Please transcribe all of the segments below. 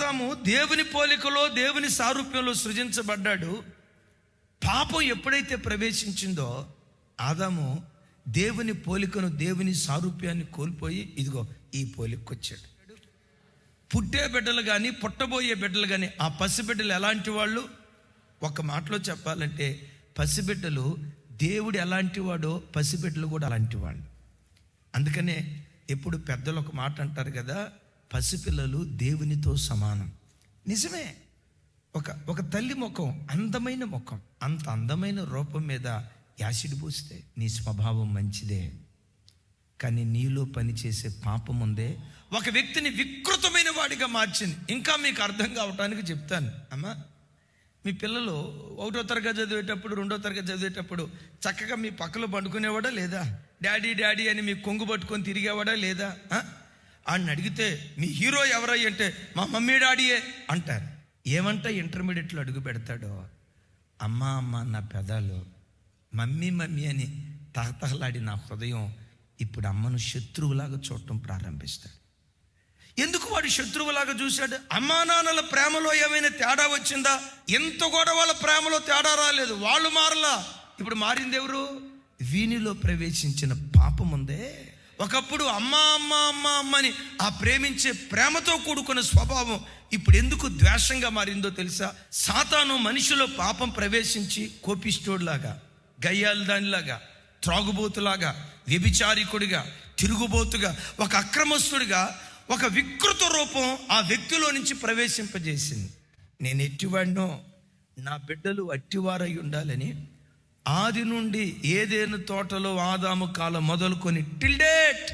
ఆదాము దేవుని పోలికలో దేవుని సారూప్యంలో సృజించబడ్డాడు. పాపం ఎప్పుడైతే ప్రవేశించిందో ఆదాము దేవుని పోలికను దేవుని సారూప్యాన్ని కోల్పోయి ఇదిగో ఈ పోలికకు వచ్చాడు. పుట్టే బిడ్డలు కానీ పుట్టబోయే బిడ్డలు కానీ ఆ పసిబిడ్డలు ఎలాంటి వాళ్ళు? ఒక మాటలో చెప్పాలంటే పసిబిడ్డలు దేవుడు ఎలాంటి వాడో పసిబిడ్డలు కూడా అలాంటి వాళ్ళు. అందుకనే ఎప్పుడు పెద్దలు ఒక మాట అంటారు కదా, పసిపిల్లలు దేవునితో సమానం. నిజమే. ఒక తల్లి ముఖం అందమైన ముఖం, అంత అందమైన రూపం మీద యాసిడ్ పూస్తే నీ స్వభావం మంచిదే, కానీ నీలో పనిచేసే పాపం ఉందే ఒక వ్యక్తిని వికృతమైన వాడిగా మార్చింది. ఇంకా మీకు అర్థం కావటానికి చెప్తాను అమ్మా. మీ పిల్లలు 1వ తరగతి చదివేటప్పుడు 2వ తరగతి చదివేటప్పుడు చక్కగా మీ పక్కలో పండుకునేవాడా లేదా? డాడీ డాడీ అని మీ కొంగు పట్టుకొని తిరిగేవాడా లేదా? ఆయన అడిగితే మీ హీరో ఎవరై అంటే మా మమ్మీ డాడీయే అంటారు. ఏమంటా ఇంటర్మీడియట్లో అడుగు పెడతాడో, అమ్మ అమ్మ నా పెదాలు, మమ్మీ మమ్మీ అని తహతహలాడి నా హృదయం ఇప్పుడు అమ్మను శత్రువులాగా చూడటం ప్రారంభిస్తాడు. ఎందుకు వాడు శత్రువులాగా చూశాడు? అమ్మా నాన్నల ప్రేమలో ఏమైనా తేడా వచ్చిందా? ఎంత కూడా వాళ్ళ ప్రేమలో తేడా రాలేదు, వాళ్ళు మారలా. ఇప్పుడు మారింది ఎవరు? వీనిలో ప్రవేశించిన పాపం ఉందే. ఒకప్పుడు అమ్మా అమ్మ అమ్మ అమ్మని ఆ ప్రేమించే ప్రేమతో కూడుకున్న స్వభావం ఇప్పుడు ఎందుకు ద్వేషంగా మారిందో తెలుసా? సాతాను మనిషిలో పాపం ప్రవేశించి కోపిష్టోడ్లాగా, గయ్యాల దానిలాగా, త్రాగుబోతులాగా, వ్యభిచారికుడిగా, తిరుగుబోతుగా, ఒక అక్రమస్తుడిగా ఒక వికృత రూపం ఆ వ్యక్తిలో నుంచి ప్రవేశింపజేసింది. నేను ఎట్టివాడినో నా బిడ్డలు అట్టివారై ఉండాలని ఆది నుండి ఏదేను తోటలో ఆదాము కాలం మొదలుకొని టిల్ డేట్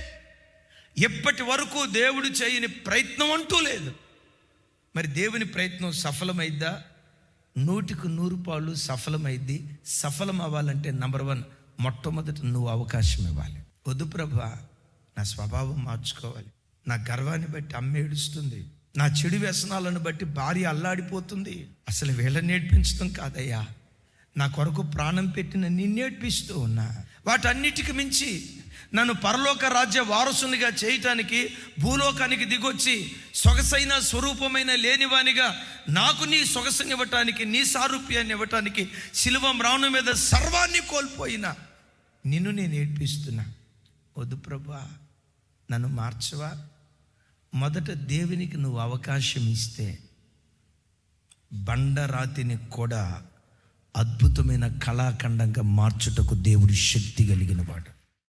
ఎప్పటి వరకు దేవుడు చేయని ప్రయత్నం అంటూ లేదు. మరి దేవుని ప్రయత్నం సఫలమైద్దా? 100కు 100 పాళ్ళు సఫలమైద్ది. సఫలం అవ్వాలంటే నంబర్ 1 మొట్టమొదట నువ్వు అవకాశం ఇవ్వాలి. వద్దు ప్రభా, నా స్వభావం మార్చుకోవాలి, నా గర్వాన్ని బట్టి అమ్మ ఏడుస్తుంది, నా చెడు వ్యసనాలను బట్టి భార్య అల్లాడిపోతుంది, అసలు వీళ్ళని నేర్పించడం కాదయ్యా, నా కొరకు ప్రాణం పెట్టిన నిన్నేర్పిస్తూ ఉన్నా. వాటన్నిటికి మించి నన్ను పరలోక రాజ్య వారసునిగా చేయటానికి భూలోకానికి దిగొచ్చి సొగసైన స్వరూపమైన లేనివానిగా నాకు నీ సొగసుని ఇవ్వటానికి, నీ సారూప్యాన్ని ఇవ్వటానికి శిలువ మ్రాను మీద సర్వాన్ని కోల్పోయినా నిన్ను నేను ఏడ్పిస్తున్నా. వద్దు ప్రభా, నన్ను మార్చవా? మొదట దేవునికి నువ్వు అవకాశం ఇస్తే బండరాతిని కూడా అద్భుతమైన కళాఖండంగా మార్చుటకు దేవుడు శక్తి కలిగిన వాడు.